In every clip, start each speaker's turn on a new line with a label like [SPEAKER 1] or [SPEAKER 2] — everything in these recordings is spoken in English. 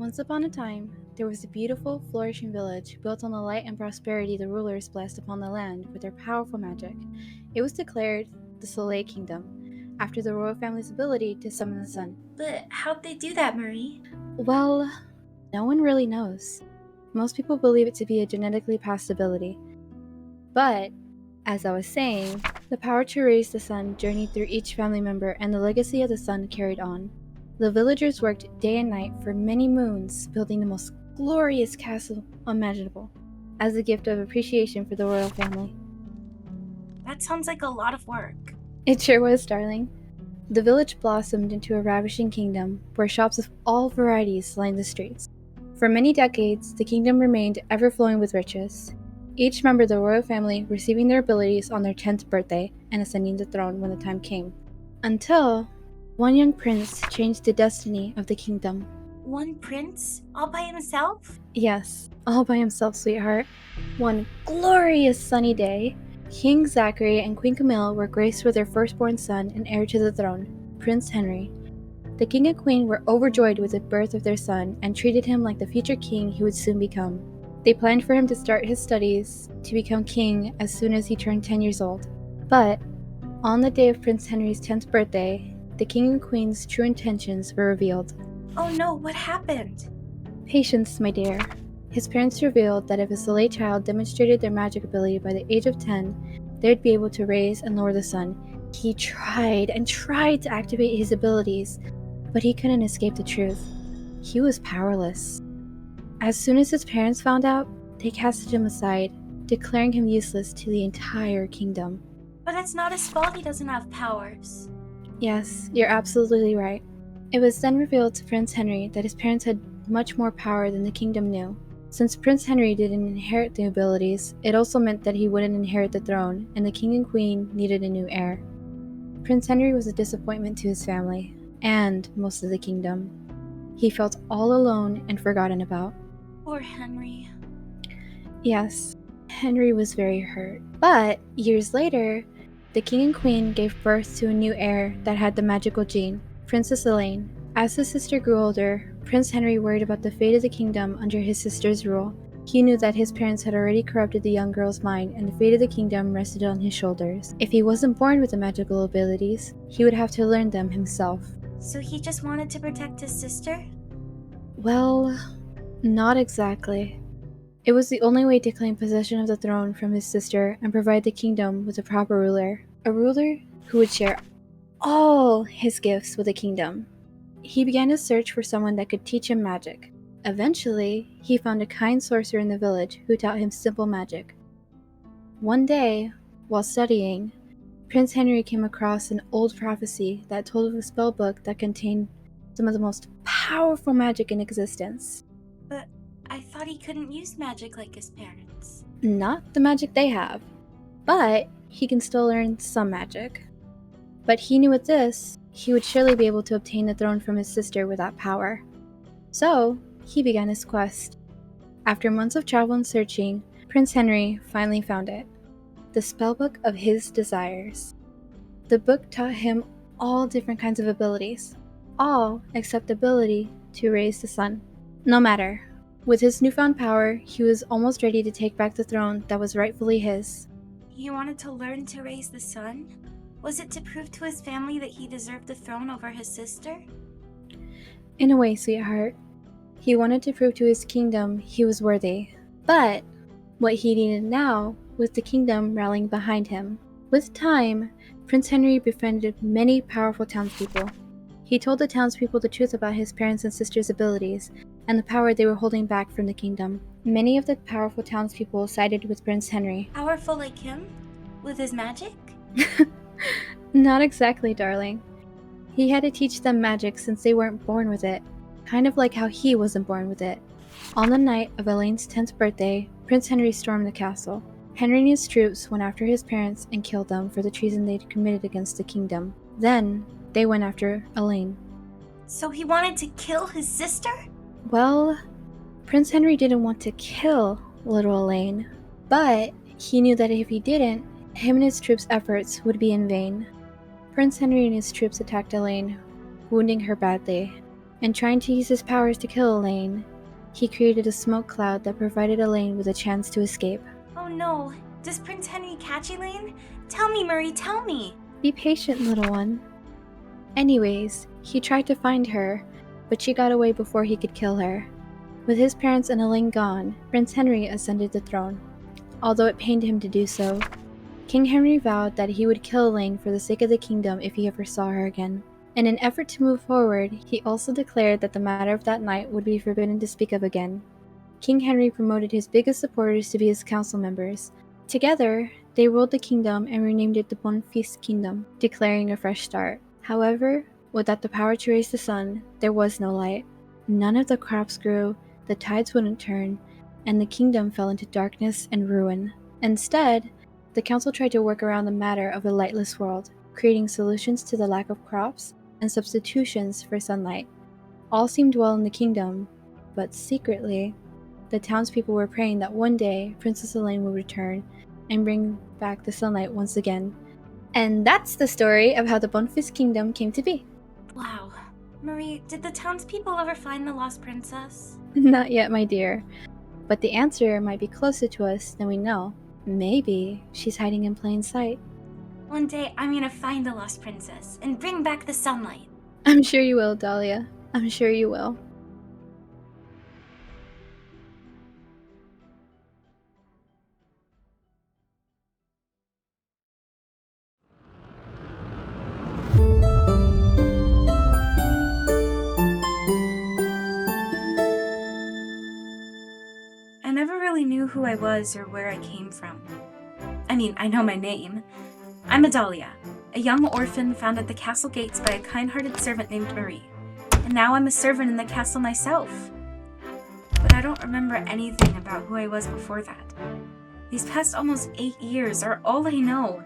[SPEAKER 1] Once upon a time, there was a beautiful, flourishing village built on the light and prosperity the rulers blessed upon the land with their powerful magic. It was declared the Soleil Kingdom, after the royal family's ability to summon the sun.
[SPEAKER 2] But how'd they do that, Marie?
[SPEAKER 1] Well, no one really knows. Most people believe it to be a genetically passed ability. But, as I was saying, the power to raise the sun journeyed through each family member and the legacy of the sun carried on. The villagers worked day and night for many moons, building the most glorious castle imaginable, as a gift of appreciation for the royal family.
[SPEAKER 2] That sounds like a lot of work.
[SPEAKER 1] It sure was, darling. The village blossomed into a ravishing kingdom, where shops of all varieties lined the streets. For many decades, the kingdom remained ever-flowing with riches, each member of the royal family receiving their abilities on their 10th birthday and ascending the throne when the time came. Until one young prince changed the destiny of the kingdom.
[SPEAKER 2] One prince? All by himself?
[SPEAKER 1] Yes, all by himself, sweetheart. One glorious sunny day, King Zachary and Queen Camille were graced with their firstborn son and heir to the throne, Prince Henry. The king and queen were overjoyed with the birth of their son and treated him like the future king he would soon become. They planned for him to start his studies to become king as soon as he turned 10 years old. But on the day of Prince Henry's 10th birthday, the king and queen's true intentions were revealed.
[SPEAKER 2] Oh no, what happened?
[SPEAKER 1] Patience, my dear. His parents revealed that if a Soleil child demonstrated their magic ability by the age of 10, they'd be able to raise and lower the sun. He tried and tried to activate his abilities, but he couldn't escape the truth. He was powerless. As soon as his parents found out, they casted him aside, declaring him useless to the entire kingdom.
[SPEAKER 2] But it's not his fault he doesn't have powers.
[SPEAKER 1] Yes, you're absolutely right. It was then revealed to Prince Henry that his parents had much more power than the kingdom knew. Since Prince Henry didn't inherit the abilities, it also meant that he wouldn't inherit the throne, and the king and queen needed a new heir. Prince Henry was a disappointment to his family, and most of the kingdom. He felt all alone and forgotten about.
[SPEAKER 2] Poor Henry.
[SPEAKER 1] Yes, Henry was very hurt. But years later, the king and queen gave birth to a new heir that had the magical gene, Princess Elaine. As his sister grew older, Prince Henry worried about the fate of the kingdom under his sister's rule. He knew that his parents had already corrupted the young girl's mind and the fate of the kingdom rested on his shoulders. If he wasn't born with the magical abilities, he would have to learn them himself.
[SPEAKER 2] So he just wanted to protect his sister?
[SPEAKER 1] Well, not exactly. It was the only way to claim possession of the throne from his sister and provide the kingdom with a proper ruler. A ruler who would share all his gifts with the kingdom. He began a search for someone that could teach him magic. Eventually, he found a kind sorcerer in the village who taught him simple magic. One day, while studying, Prince Henry came across an old prophecy that told of a spell book that contained some of the most powerful magic in existence.
[SPEAKER 2] But I thought he couldn't use magic like his parents.
[SPEAKER 1] Not the magic they have, but he can still learn some magic. But he knew with this, he would surely be able to obtain the throne from his sister with that power. So, he began his quest. After months of travel and searching, Prince Henry finally found it. The spellbook of his desires. The book taught him all different kinds of abilities. All except the ability to raise the sun. No matter. With his newfound power, he was almost ready to take back the throne that was rightfully his.
[SPEAKER 2] He wanted to learn to raise the sun? Was it to prove to his family that he deserved the throne over his sister?
[SPEAKER 1] In a way, sweetheart. He wanted to prove to his kingdom he was worthy. But what he needed now was the kingdom rallying behind him. With time, Prince Henry befriended many powerful townspeople. He told the townspeople the truth about his parents' and sisters' abilities and the power they were holding back from the kingdom. Many of the powerful townspeople sided with Prince Henry.
[SPEAKER 2] Powerful like him? With his magic?
[SPEAKER 1] Not exactly, darling. He had to teach them magic since they weren't born with it, kind of like how he wasn't born with it. On the night of Elaine's 10th birthday, Prince Henry stormed the castle. Henry and his troops went after his parents and killed them for the treason they'd committed against the kingdom. Then, they went after Elaine.
[SPEAKER 2] So he wanted to kill his sister?
[SPEAKER 1] Well, Prince Henry didn't want to kill little Elaine, but he knew that if he didn't, him and his troops' efforts would be in vain. Prince Henry and his troops attacked Elaine, wounding her badly. and trying to use his powers to kill Elaine, he created a smoke cloud that provided Elaine with a chance to escape.
[SPEAKER 2] Oh no, does Prince Henry catch Elaine? Tell me, Marie, tell me!
[SPEAKER 1] Be patient, little one. Anyways, he tried to find her, but she got away before he could kill her. With his parents and Elaine gone, Prince Henry ascended the throne. Although it pained him to do so, King Henry vowed that he would kill Elaine for the sake of the kingdom if he ever saw her again. In an effort to move forward, he also declared that the matter of that night would be forbidden to speak of again. King Henry promoted his biggest supporters to be his council members. Together, they ruled the kingdom and renamed it the Bonfils Kingdom, declaring a fresh start. However, without the power to raise the sun, there was no light. None of the crops grew, the tides wouldn't turn, and the kingdom fell into darkness and ruin. Instead, the council tried to work around the matter of a lightless world, creating solutions to the lack of crops and substitutions for sunlight. All seemed well in the kingdom, but secretly, the townspeople were praying that one day Princess Elaine would return and bring back the sunlight once again. And that's the story of how the Bonfils Kingdom came to be.
[SPEAKER 2] Wow. Marie, did the townspeople ever find the lost princess?
[SPEAKER 1] Not yet, my dear. But the answer might be closer to us than we know. Maybe she's hiding in plain sight.
[SPEAKER 2] One day, I'm gonna find the lost princess and bring back the sunlight.
[SPEAKER 1] I'm sure you will, Adalia. I'm sure you will.
[SPEAKER 2] I never really knew who I was or where I came from. I mean, I know my name. I'm Adalia, a young orphan found at the castle gates by a kind-hearted servant named Marie. And now I'm a servant in the castle myself. But I don't remember anything about who I was before that. These past almost 8 years are all I know,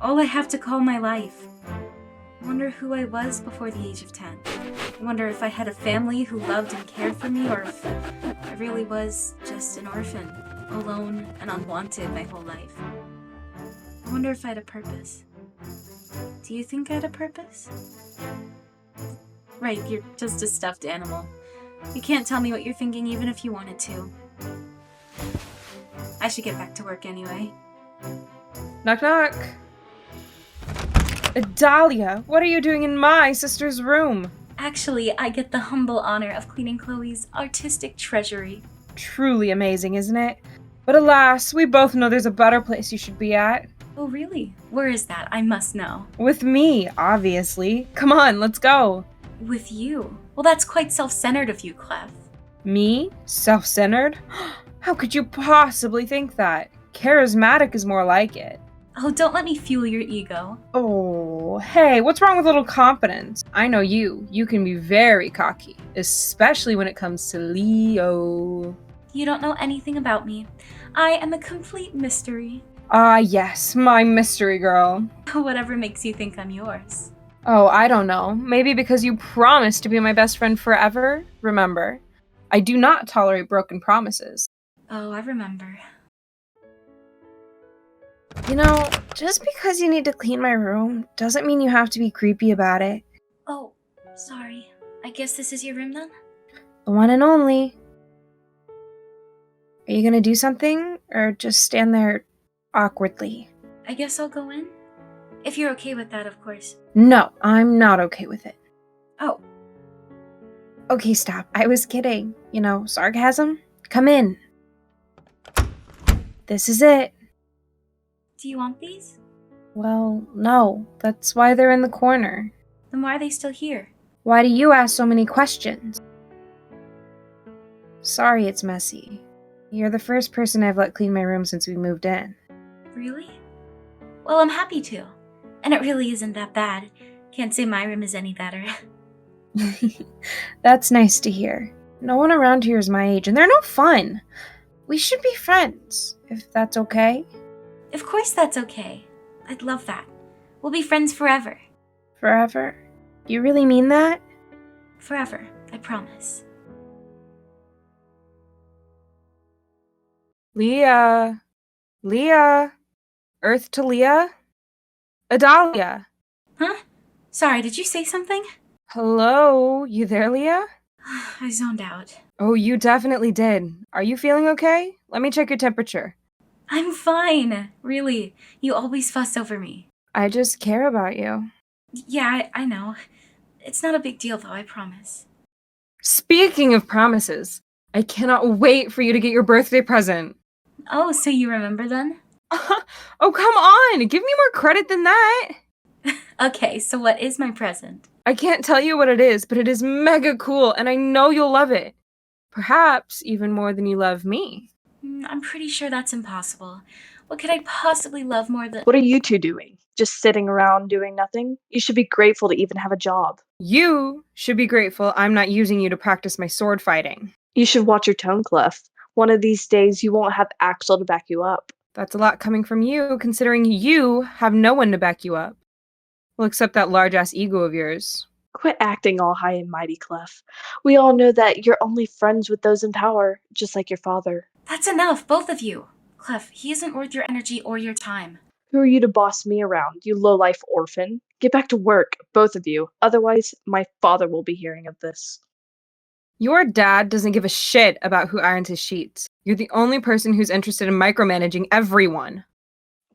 [SPEAKER 2] all I have to call my life. I wonder who I was before the age of 10. I wonder if I had a family who loved and cared for me, or if I really was just an orphan, alone and unwanted my whole life. I wonder if I had a purpose. Do you think I had a purpose? Right, you're just a stuffed animal. You can't tell me what you're thinking even if you wanted to. I should get back to work anyway.
[SPEAKER 3] Knock knock. Adalia, what are you doing in my sister's room?
[SPEAKER 2] Actually, I get the humble honor of cleaning Chloe's artistic treasury.
[SPEAKER 3] Truly amazing, isn't it? But alas, we both know there's a better place you should be at.
[SPEAKER 2] Oh really? Where is that? I must know.
[SPEAKER 3] With me, obviously. Come on, let's go.
[SPEAKER 2] With you? Well, that's quite self-centered of you, Clef.
[SPEAKER 3] Me? Self-centered? How could you possibly think that? Charismatic is more like it.
[SPEAKER 2] Oh, don't let me fuel your ego.
[SPEAKER 3] Oh, hey, what's wrong with a little confidence? I know you. You can be very cocky, especially when it comes to Leo.
[SPEAKER 2] You don't know anything about me. I am a complete mystery.
[SPEAKER 3] Ah, yes, my mystery girl.
[SPEAKER 2] Whatever makes you think I'm yours.
[SPEAKER 3] Oh, I don't know. Maybe because you promised to be my best friend forever? Remember, I do not tolerate broken promises.
[SPEAKER 2] Oh, I remember.
[SPEAKER 3] You know, just because you need to clean my room doesn't mean you have to be creepy about it.
[SPEAKER 2] Oh, sorry. I guess this is your room then?
[SPEAKER 3] The one and only. Are you gonna do something, or just stand there awkwardly?
[SPEAKER 2] I guess I'll go in? If you're okay with that, of course.
[SPEAKER 3] No, I'm not okay with it.
[SPEAKER 2] Oh.
[SPEAKER 3] Okay, stop. I was kidding. You know, sarcasm? Come in. This is it.
[SPEAKER 2] Do you want these?
[SPEAKER 3] Well, no. That's why they're in the corner.
[SPEAKER 2] Then why are they still here?
[SPEAKER 3] Why do you ask so many questions? Sorry it's messy. You're the first person I've let clean my room since we moved in.
[SPEAKER 2] Really? Well, I'm happy to. And it really isn't that bad. Can't say my room is any better.
[SPEAKER 3] That's nice to hear. No one around here is my age, and they're no fun. We should be friends, if that's okay.
[SPEAKER 2] Of course that's okay. I'd love that. We'll be friends forever.
[SPEAKER 3] Forever? You really mean that?
[SPEAKER 2] Forever, I promise.
[SPEAKER 3] Leah. Leah. Earth to Leah? Adalia.
[SPEAKER 2] Huh? Sorry, did you say something?
[SPEAKER 3] Hello, you there, Leah?
[SPEAKER 2] I zoned out.
[SPEAKER 3] Oh, you definitely did. Are you feeling okay? Let me check your temperature.
[SPEAKER 2] I'm fine. Really. You always fuss over me.
[SPEAKER 3] I just care about you.
[SPEAKER 2] Yeah, I know. It's not a big deal, though, I promise.
[SPEAKER 3] Speaking of promises, I cannot wait for you to get your birthday present.
[SPEAKER 2] Oh, so you remember then?
[SPEAKER 3] Oh, come on! Give me more credit than that!
[SPEAKER 2] Okay, so what is my present?
[SPEAKER 3] I can't tell you what it is, but it is mega cool, and I know you'll love it. Perhaps even more than you love me.
[SPEAKER 2] I'm pretty sure that's impossible. What could I possibly love more than—
[SPEAKER 4] What are you two doing? Just sitting around doing nothing? You should be grateful to even have a job.
[SPEAKER 3] You should be grateful I'm not using you to practice my sword fighting.
[SPEAKER 4] You should watch your tone, Clef. One of these days you won't have Axel to back you up.
[SPEAKER 3] That's a lot coming from you, considering you have no one to back you up. Well, except that large-ass ego of yours.
[SPEAKER 4] Quit acting all high and mighty, Clef. We all know that you're only friends with those in power, just like your father.
[SPEAKER 2] That's enough, both of you! Clef, he isn't worth your energy or your time.
[SPEAKER 4] Who are you to boss me around, you low-life orphan? Get back to work, both of you. Otherwise, my father will be hearing of this.
[SPEAKER 3] Your dad doesn't give a shit about who irons his sheets. You're the only person who's interested in micromanaging everyone.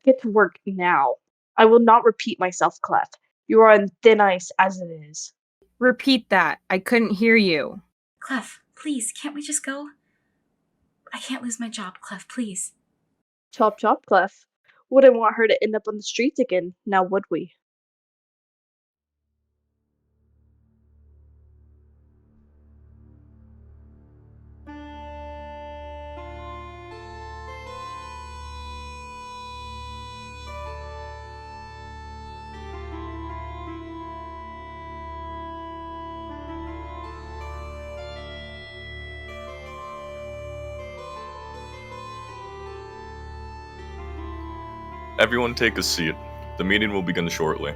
[SPEAKER 4] Get to work now. I will not repeat myself, Clef. You are on thin ice as it is.
[SPEAKER 3] Repeat that. I couldn't hear you.
[SPEAKER 2] Clef, please, can't we just go? I can't lose my job, Clef, please.
[SPEAKER 4] Chop chop, Clef. Wouldn't want her to end up on the streets again, now would we?
[SPEAKER 5] Everyone take a seat. The meeting will begin shortly.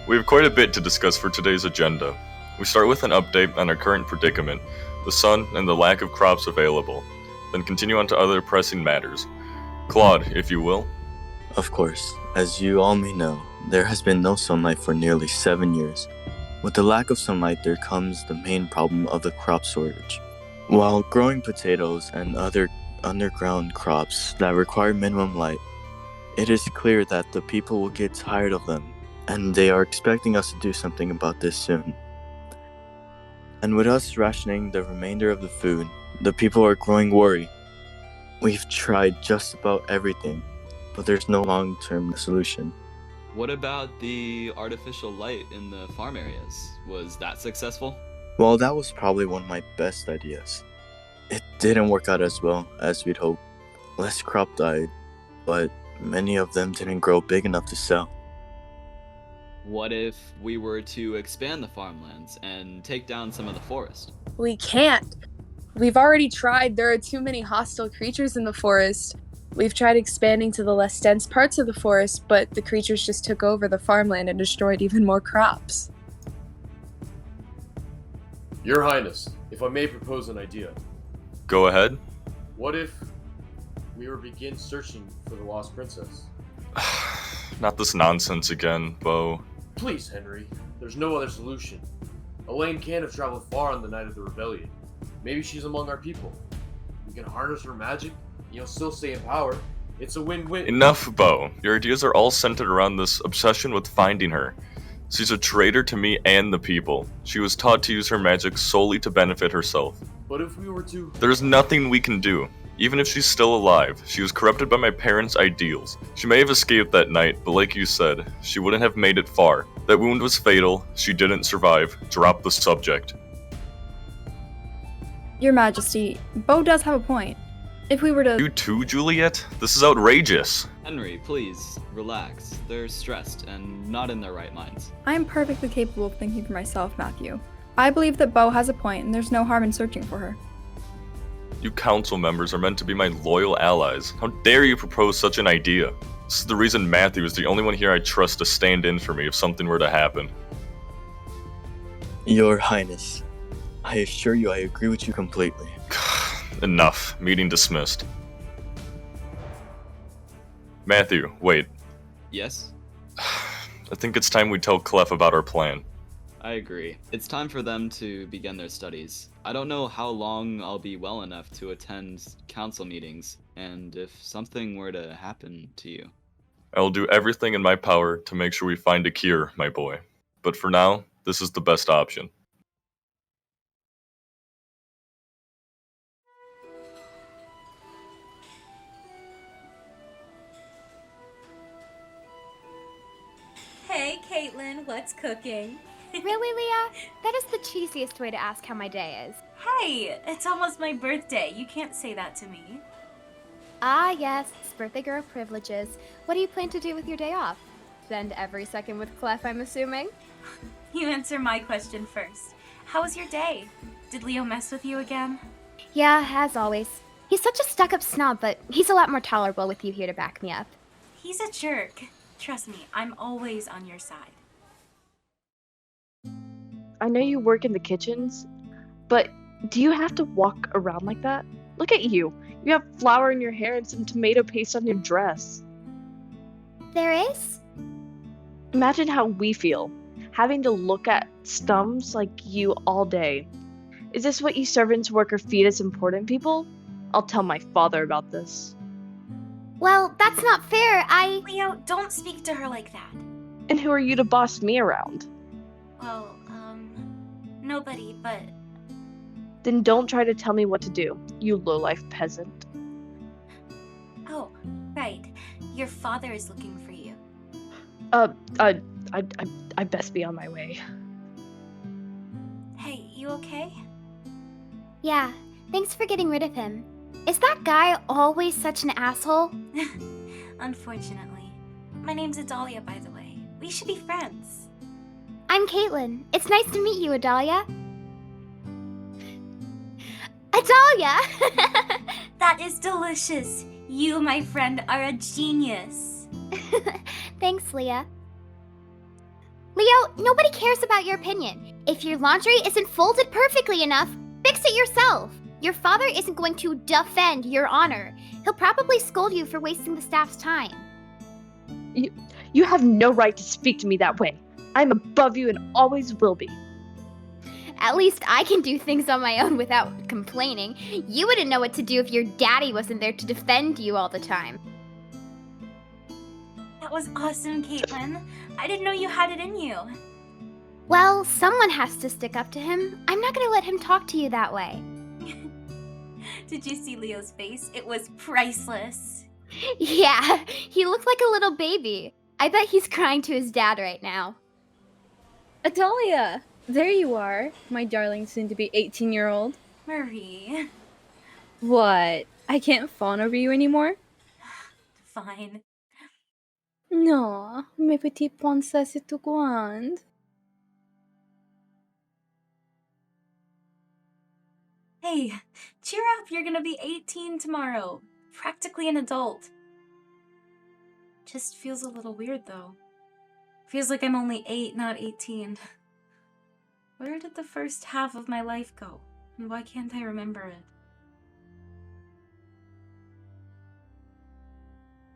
[SPEAKER 5] We have quite a bit to discuss for today's agenda. We start with an update on our current predicament, the sun and the lack of crops available, then continue on to other pressing matters. Claude, if you will.
[SPEAKER 6] Of course, as you all may know, there has been no sunlight for nearly 7 years. With the lack of sunlight, there comes the main problem of the crop shortage. While growing potatoes and other underground crops that require minimum light, it is clear that the people will get tired of them, and they are expecting us to do something about this soon. And with us rationing the remainder of the food, the people are growing worried. We've tried just about everything, but there's no long-term solution.
[SPEAKER 7] What about the artificial light in the farm areas? Was that successful?
[SPEAKER 6] Well, that was probably one of my best ideas. It didn't work out as well as we'd hoped. Less crop died, but many of them didn't grow big enough to sell.
[SPEAKER 7] What if we were to expand the farmlands and take down some of the forest?
[SPEAKER 8] We can't. We've already tried. There are too many hostile creatures in the forest. We've tried expanding to the less dense parts of the forest, but the creatures just took over the farmland and destroyed even more crops.
[SPEAKER 9] Your Highness, if I may propose an idea.
[SPEAKER 5] Go ahead.
[SPEAKER 9] What if we were begin searching for the lost princess?
[SPEAKER 5] Not this nonsense again, Bo.
[SPEAKER 9] Please, Henry. There's no other solution. Elaine can't have traveled far on the night of the rebellion. Maybe she's among our people. We can harness her magic, and you'll still stay in power. It's a win-win.
[SPEAKER 5] Enough, Bo. Your ideas are all centered around this obsession with finding her. She's a traitor to me and the people. She was taught to use her magic solely to benefit herself.
[SPEAKER 9] But if we were to...
[SPEAKER 5] There's nothing we can do. Even if she's still alive, she was corrupted by my parents' ideals. She may have escaped that night, but like you said, she wouldn't have made it far. That wound was fatal, she didn't survive. Drop the subject.
[SPEAKER 10] Your Majesty, Bo does have a point. If we were to—
[SPEAKER 5] You too, Juliet? This is outrageous.
[SPEAKER 7] Henry, please, relax. They're stressed and not in their right minds.
[SPEAKER 10] I am perfectly capable of thinking for myself, Matthew. I believe that Bo has a point and there's no harm in searching for her.
[SPEAKER 5] You council members are meant to be my loyal allies. How dare you propose such an idea? This is the reason Matthew is the only one here I trust to stand in for me if something were to happen.
[SPEAKER 6] Your Highness, I assure you I agree with you completely.
[SPEAKER 5] Enough. Meeting dismissed. Matthew, wait.
[SPEAKER 7] Yes?
[SPEAKER 5] I think it's time we tell Clef about our plan.
[SPEAKER 7] I agree. It's time for them to begin their studies. I don't know how long I'll be well enough to attend council meetings, and if something were to happen to you.
[SPEAKER 5] I will do everything in my power to make sure we find a cure, my boy. But for now, this is the best option.
[SPEAKER 2] Hey, Caitlin, what's cooking?
[SPEAKER 11] Really, Leah? That is the cheesiest way to ask how my day is.
[SPEAKER 2] Hey, it's almost my birthday. You can't say that to me.
[SPEAKER 11] Ah, yes, birthday girl privileges. What do you plan to do with your day off? Spend every second with Clef, I'm assuming?
[SPEAKER 2] You answer my question first. How was your day? Did Leo mess with you again?
[SPEAKER 11] Yeah, as always. He's such a stuck-up snob, but he's a lot more tolerable with you here to back me up.
[SPEAKER 2] He's a jerk. Trust me, I'm always on your side.
[SPEAKER 4] I know you work in the kitchens, but do you have to walk around like that? Look at you. You have flour in your hair and some tomato paste on your dress.
[SPEAKER 11] There is?
[SPEAKER 4] Imagine how we feel, having to look at stumps like you all day. Is this what you servants work or feed as important people? I'll tell my father about this.
[SPEAKER 11] Well, that's not fair.
[SPEAKER 2] Leo, don't speak to her like that.
[SPEAKER 4] And who are you to boss me around?
[SPEAKER 2] Well, nobody, but...
[SPEAKER 4] Then don't try to tell me what to do, you lowlife peasant.
[SPEAKER 2] Oh, right. Your father is looking for you.
[SPEAKER 4] I best be on my way.
[SPEAKER 2] Hey, you okay?
[SPEAKER 11] Yeah, thanks for getting rid of him. Is that guy always such an asshole?
[SPEAKER 2] Unfortunately. My name's Adalia, by the way. We should be friends.
[SPEAKER 11] I'm Caitlin. It's nice to meet you, Adalia. Adalia!
[SPEAKER 2] That is delicious. You, my friend, are a genius.
[SPEAKER 11] Thanks, Leah. Leo, nobody cares about your opinion. If your laundry isn't folded perfectly enough, fix it yourself. Your father isn't going to defend your honor. He'll probably scold you for wasting the staff's time.
[SPEAKER 4] You have no right to speak to me that way. I'm above you and always will be.
[SPEAKER 11] At least I can do things on my own without complaining. You wouldn't know what to do if your daddy wasn't there to defend you all the time.
[SPEAKER 2] That was awesome, Caitlin. I didn't know you had it in you.
[SPEAKER 11] Well, someone has to stick up to him. I'm not gonna let him talk to you that way.
[SPEAKER 2] Did you see Leo's face? It was priceless.
[SPEAKER 11] Yeah, he looked like a little baby. I bet he's crying to his dad right now.
[SPEAKER 1] Adalia! There you are, my darling soon-to-be 18-year-old.
[SPEAKER 2] Marie.
[SPEAKER 1] What? I can't fawn over you anymore?
[SPEAKER 2] Fine.
[SPEAKER 1] No, mes petites princesses tout grandes.
[SPEAKER 2] Hey, cheer up, you're gonna be 18 tomorrow. Practically an adult. Just feels a little weird, though. Feels like I'm only 8, not 18. Where did the first half of my life go? And why can't I remember it?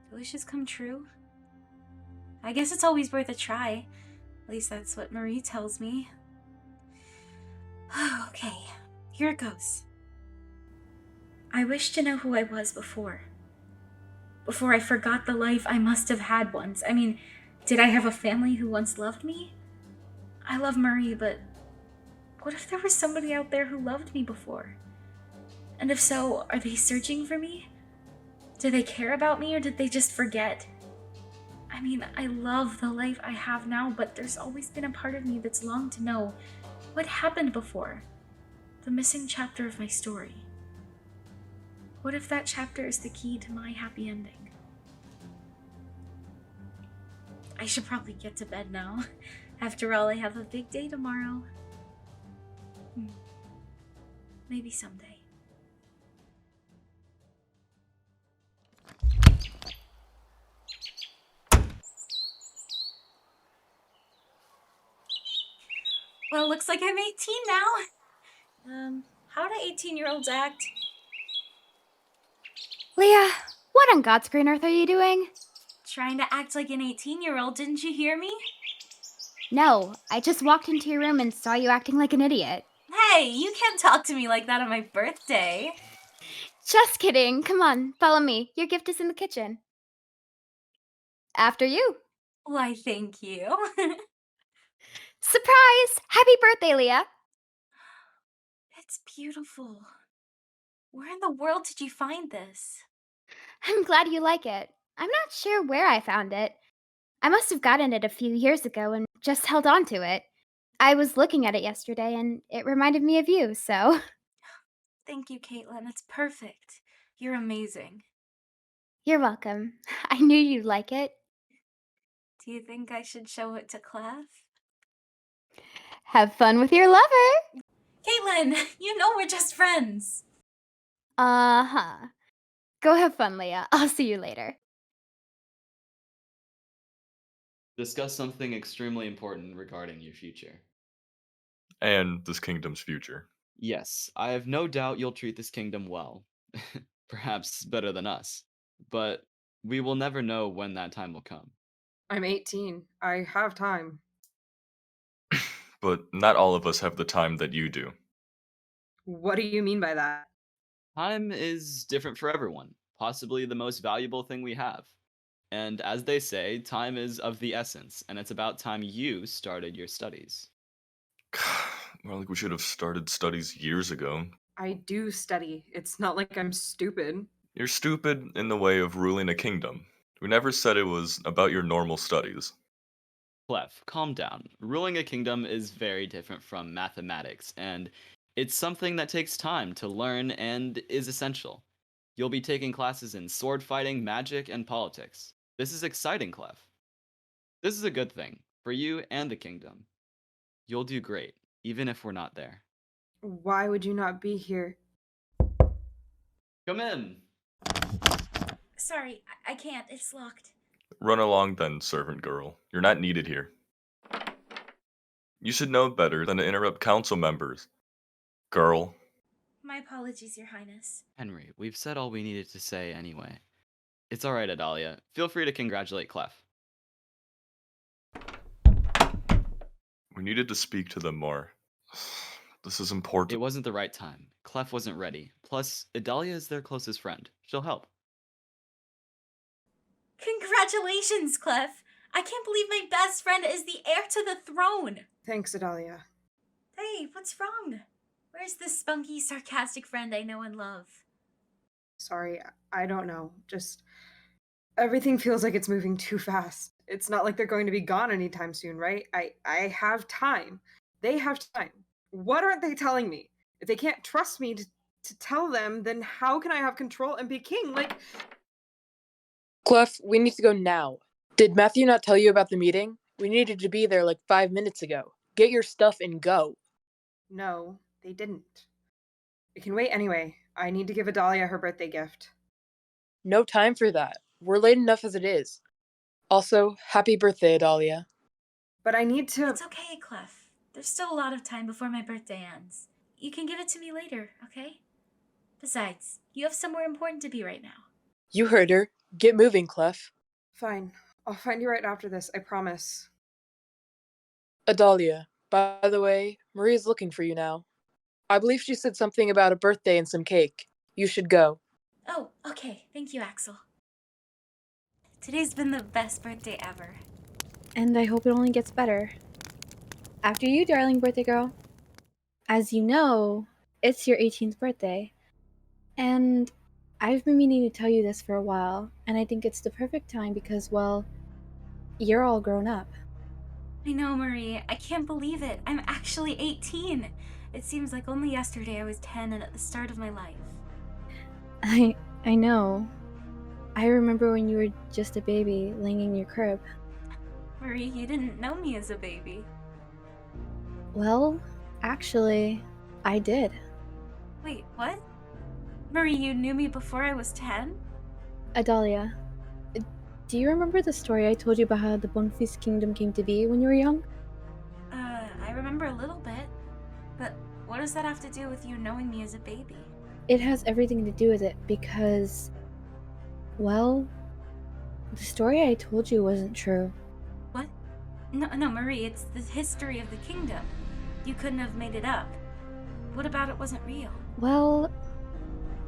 [SPEAKER 2] Do wishes come true? I guess it's always worth a try. At least that's what Marie tells me. Okay, here it goes. I wish to know who I was before. Before I forgot the life I must have had once. I mean, did I have a family who once loved me? I love Marie, but what if there was somebody out there who loved me before? And if so, are they searching for me? Do they care about me, or did they just forget? I mean, I love the life I have now, but there's always been a part of me that's longed to know what happened before. The missing chapter of my story. What if that chapter is the key to my happy ending? I should probably get to bed now. After all, I have a big day tomorrow. Maybe someday. Well, looks like I'm 18 now. How do 18-year-olds act?
[SPEAKER 11] Leah, what on God's green earth are you doing?
[SPEAKER 2] Trying to act like an 18-year-old, didn't you hear me?
[SPEAKER 11] No, I just walked into your room and saw you acting like an idiot.
[SPEAKER 2] Hey, you can't talk to me like that on my birthday.
[SPEAKER 11] Just kidding. Come on, follow me. Your gift is in the kitchen. After you.
[SPEAKER 2] Why, thank you.
[SPEAKER 11] Surprise! Happy birthday, Leah.
[SPEAKER 2] It's beautiful. Where in the world did you find this?
[SPEAKER 11] I'm glad you like it. I'm not sure where I found it. I must have gotten it a few years ago and just held on to it. I was looking at it yesterday and it reminded me of you, so.
[SPEAKER 2] Thank you, Caitlin. It's perfect. You're amazing.
[SPEAKER 11] You're welcome. I knew you'd like it.
[SPEAKER 2] Do you think I should show it to Clef?
[SPEAKER 11] Have fun with your lover.
[SPEAKER 2] Caitlin, you know we're just friends.
[SPEAKER 11] Uh-huh. Go have fun, Leah. I'll see you later.
[SPEAKER 7] Discuss something extremely important regarding your future.
[SPEAKER 5] And this kingdom's future.
[SPEAKER 7] Yes, I have no doubt you'll treat this kingdom well. Perhaps better than us. But we will never know when that time will come.
[SPEAKER 3] I'm 18. I have time.
[SPEAKER 5] But not all of us have the time that you do.
[SPEAKER 3] What do you mean by that?
[SPEAKER 7] Time is different for everyone, possibly the most valuable thing we have. And as they say, time is of the essence, and it's about time you started your studies.
[SPEAKER 5] More like we should have started studies years ago.
[SPEAKER 3] I do study. It's not like I'm stupid.
[SPEAKER 5] You're stupid in the way of ruling a kingdom. We never said it was about your normal studies.
[SPEAKER 7] Clef, calm down. Ruling a kingdom is very different from mathematics, and it's something that takes time to learn and is essential. You'll be taking classes in sword fighting, magic, and politics. This is exciting, Clef. This is a good thing for you and the kingdom. You'll do great, even if we're not there.
[SPEAKER 3] Why would you not be here?
[SPEAKER 7] Come in.
[SPEAKER 2] Sorry, I can't. It's locked.
[SPEAKER 5] Run along then, servant girl. You're not needed here. You should know better than to interrupt council members. Girl.
[SPEAKER 2] My apologies, Your Highness.
[SPEAKER 7] Henry, we've said all we needed to say anyway. It's alright, Adalia. Feel free to congratulate Clef.
[SPEAKER 5] We needed to speak to them more. This is important.
[SPEAKER 7] It wasn't the right time. Clef wasn't ready. Plus, Idalia is their closest friend. She'll help.
[SPEAKER 2] Congratulations, Clef! I can't believe my best friend is the heir to the throne!
[SPEAKER 3] Thanks, Adalia.
[SPEAKER 2] Hey, what's wrong? Where's this spunky, sarcastic friend I know and love?
[SPEAKER 3] Sorry, I don't know. Just everything feels like it's moving too fast. It's not like they're going to be gone anytime soon, right? I have time. They have time. What aren't they telling me? If they can't trust me to tell them, then how can I have control and be king? Like,
[SPEAKER 12] Clef, we need to go now. Did Matthew not tell you about the meeting? We needed to be there like 5 minutes ago. Get your stuff and go.
[SPEAKER 3] no, they didn't. It can wait anyway. I need to give Adalia her birthday gift.
[SPEAKER 12] No time for that. We're late enough as it is. Also, happy birthday, Adalia.
[SPEAKER 3] But I need to...
[SPEAKER 2] It's okay, Clef. There's still a lot of time before my birthday ends. You can give it to me later, okay? Besides, you have somewhere important to be right now.
[SPEAKER 12] You heard her. Get moving, Clef.
[SPEAKER 3] Fine. I'll find you right after this, I promise.
[SPEAKER 12] Adalia, by the way, Maria's looking for you now. I believe she said something about a birthday and some cake. You should go.
[SPEAKER 2] Oh, okay. Thank you, Axel. Today's been the best birthday ever.
[SPEAKER 1] And I hope it only gets better. After you, darling birthday girl. As you know, it's your 18th birthday. And I've been meaning to tell you this for a while, and I think it's the perfect time because, well, you're all grown up.
[SPEAKER 2] I know, Marie. I can't believe it. I'm actually 18. It seems like only yesterday I was 10 and at the start of my life.
[SPEAKER 1] I know. I remember when you were just a baby laying in your crib.
[SPEAKER 2] Marie, you didn't know me as a baby.
[SPEAKER 1] Well, actually, I did.
[SPEAKER 2] Wait, what? Marie, you knew me before I was 10?
[SPEAKER 1] Adalia, do you remember the story I told you about how the Bonfils kingdom came to be when you were young?
[SPEAKER 2] I remember a little bit. But what does that have to do with you knowing me as a baby?
[SPEAKER 1] It has everything to do with it because, well, the story I told you wasn't true.
[SPEAKER 2] What? No, Marie, it's the history of the kingdom. You couldn't have made it up. What about it wasn't real?
[SPEAKER 1] Well,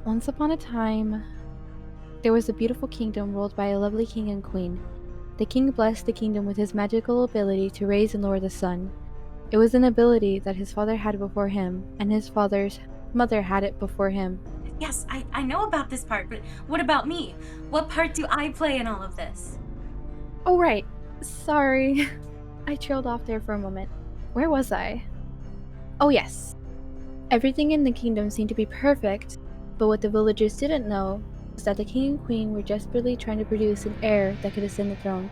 [SPEAKER 1] once upon a time, there was a beautiful kingdom ruled by a lovely king and queen. The king blessed the kingdom with his magical ability to raise and lower the sun. It was an ability that his father had before him, and his father's mother had it before him.
[SPEAKER 2] Yes, I know about this part, but what about me? What part do I play in all of this?
[SPEAKER 1] Oh, right. Sorry. I trailed off there for a moment. Where was I? Oh, yes. Everything in the kingdom seemed to be perfect, but what the villagers didn't know was that the king and queen were desperately trying to produce an heir that could ascend the throne,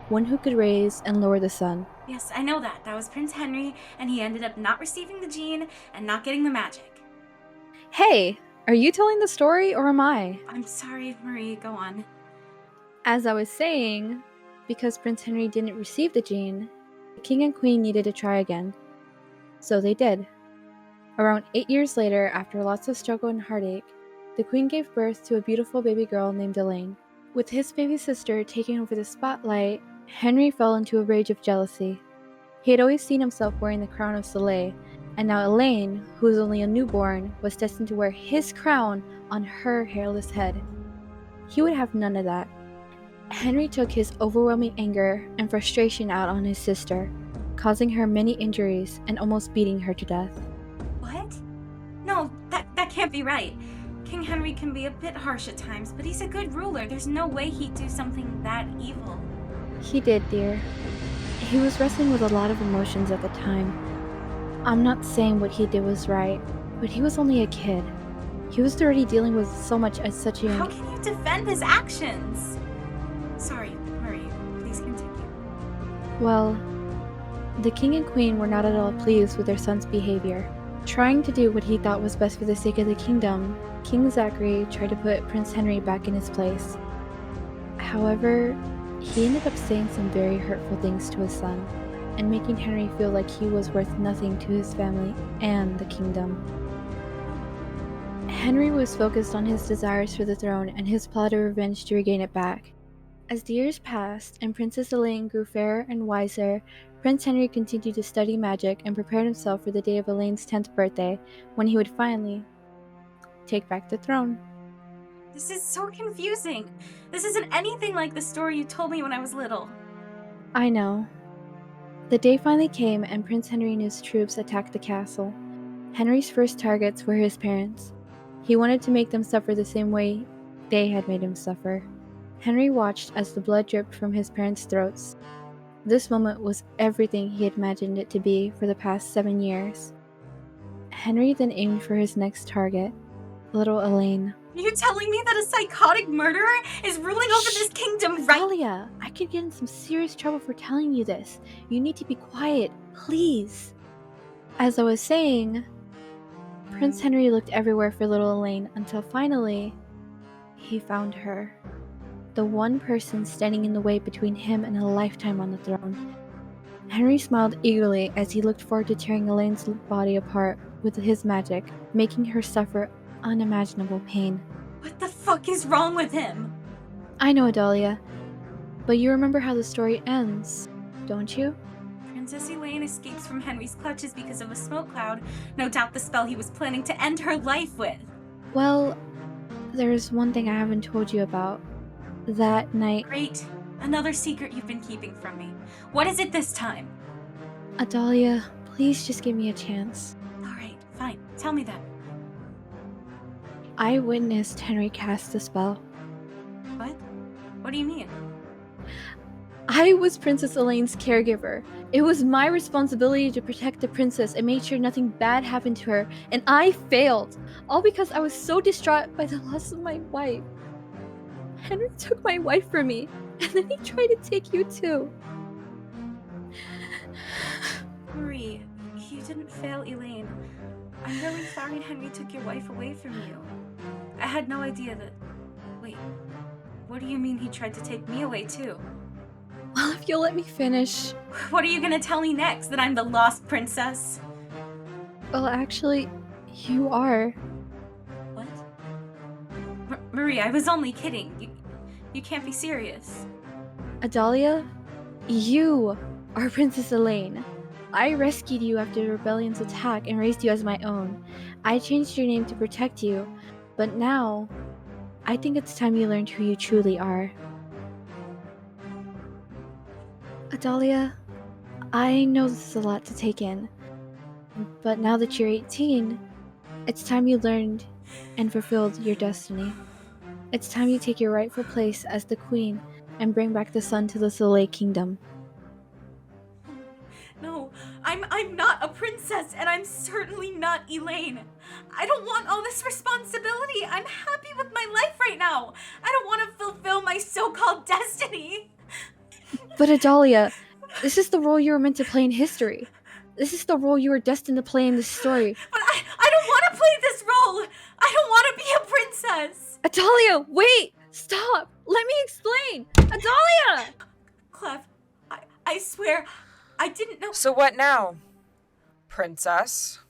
[SPEAKER 1] one who could raise and lower the sun.
[SPEAKER 2] Yes, I know that. That was Prince Henry, and he ended up not receiving the gene and not getting the magic.
[SPEAKER 1] Hey, are you telling the story or am I?
[SPEAKER 2] I'm sorry, Marie, go on.
[SPEAKER 1] As I was saying, because Prince Henry didn't receive the gene, the king and queen needed to try again. So they did. Around 8 years later, after lots of struggle and heartache, the queen gave birth to a beautiful baby girl named Elaine. With his baby sister taking over the spotlight, Henry fell into a rage of jealousy. He had always seen himself wearing the crown of Soleil, and now Elaine, who was only a newborn, was destined to wear his crown on her hairless head. He would have none of that. Henry took his overwhelming anger and frustration out on his sister, causing her many injuries and almost beating her to death.
[SPEAKER 2] What? No, that can't be right. King Henry can be a bit harsh at times, but he's a good ruler. There's no way he'd do something that evil.
[SPEAKER 1] He did, dear. He was wrestling with a lot of emotions at the time. I'm not saying what he did was right, but he was only a kid. He was already dealing with so much at such a young...
[SPEAKER 2] How can you defend his actions? Sorry, Marie, please continue.
[SPEAKER 1] Well, the king and queen were not at all pleased with their son's behavior. Trying to do what he thought was best for the sake of the kingdom, King Zachary tried to put Prince Henry back in his place. However, he ended up saying some very hurtful things to his son, and making Henry feel like he was worth nothing to his family and the kingdom. Henry was focused on his desires for the throne and his plot of revenge to regain it back. As the years passed and Princess Elaine grew fairer and wiser, Prince Henry continued to study magic and prepared himself for the day of Elaine's 10th birthday, when he would finally take back the throne.
[SPEAKER 2] This is so confusing. This isn't anything like the story you told me when I was little.
[SPEAKER 1] I know. The day finally came and Prince Henry and his troops attacked the castle. Henry's first targets were his parents. He wanted to make them suffer the same way they had made him suffer. Henry watched as the blood dripped from his parents' throats. This moment was everything he had imagined it to be for the past 7 years. Henry then aimed for his next target, little Elaine.
[SPEAKER 2] Are you telling me that a psychotic murderer is ruling over this kingdom right?
[SPEAKER 1] Adalia, I could get in some serious trouble for telling you this. You need to be quiet, please. As I was saying, Prince Henry looked everywhere for little Elaine until finally, he found her. The one person standing in the way between him and a lifetime on the throne. Henry smiled eagerly as he looked forward to tearing Elaine's body apart with his magic, making her suffer unimaginable pain.
[SPEAKER 2] What the fuck is wrong with him?
[SPEAKER 1] I know, Adalia, but you remember how the story ends, don't you?
[SPEAKER 2] Princess Elaine escapes from Henry's clutches because of a smoke cloud. No doubt the spell he was planning to end her life with.
[SPEAKER 1] Well, there's one thing I haven't told you about. That night...
[SPEAKER 2] Great. Another secret you've been keeping from me. What is it this time?
[SPEAKER 1] Adalia, please just give me a chance.
[SPEAKER 2] Alright, fine. Tell me then.
[SPEAKER 1] I witnessed Henry cast the spell.
[SPEAKER 2] What? What do you mean?
[SPEAKER 1] I was Princess Elaine's caregiver. It was my responsibility to protect the princess and make sure nothing bad happened to her, and I failed. All because I was so distraught by the loss of my wife. Henry took my wife from me, and then he tried to take you too.
[SPEAKER 2] Marie, you didn't fail Elaine. I'm really sorry Henry took your wife away from you. I had no idea that... Wait, what do you mean he tried to take me away too?
[SPEAKER 1] Well, if you'll let me finish...
[SPEAKER 2] What are you gonna tell me next? That I'm the lost princess?
[SPEAKER 1] Well, actually, you are.
[SPEAKER 2] What? Marie, I was only kidding. You can't be serious.
[SPEAKER 1] Adalia, you Our Princess Elaine. I rescued you after the rebellion's attack and raised you as my own. I changed your name to protect you, but now, I think it's time you learned who you truly are. Adalia, I know this is a lot to take in, but now that you're 18, it's time you learned and fulfilled your destiny. It's time you take your rightful place as the queen and bring back the sun to the Soleil Kingdom.
[SPEAKER 2] No, I'm not a princess, and I'm certainly not Elaine. I don't want all this responsibility. I'm happy with my life right now. I don't want to fulfill my so-called destiny.
[SPEAKER 1] But Adalia, this is the role you were meant to play in history. This is the role you were destined to play in this story.
[SPEAKER 2] But I don't want to play this role. I don't want to be a princess.
[SPEAKER 1] Adalia, wait! Stop! Let me explain! Adalia!
[SPEAKER 2] Clef, I swear, I didn't know.
[SPEAKER 13] So what now, princess?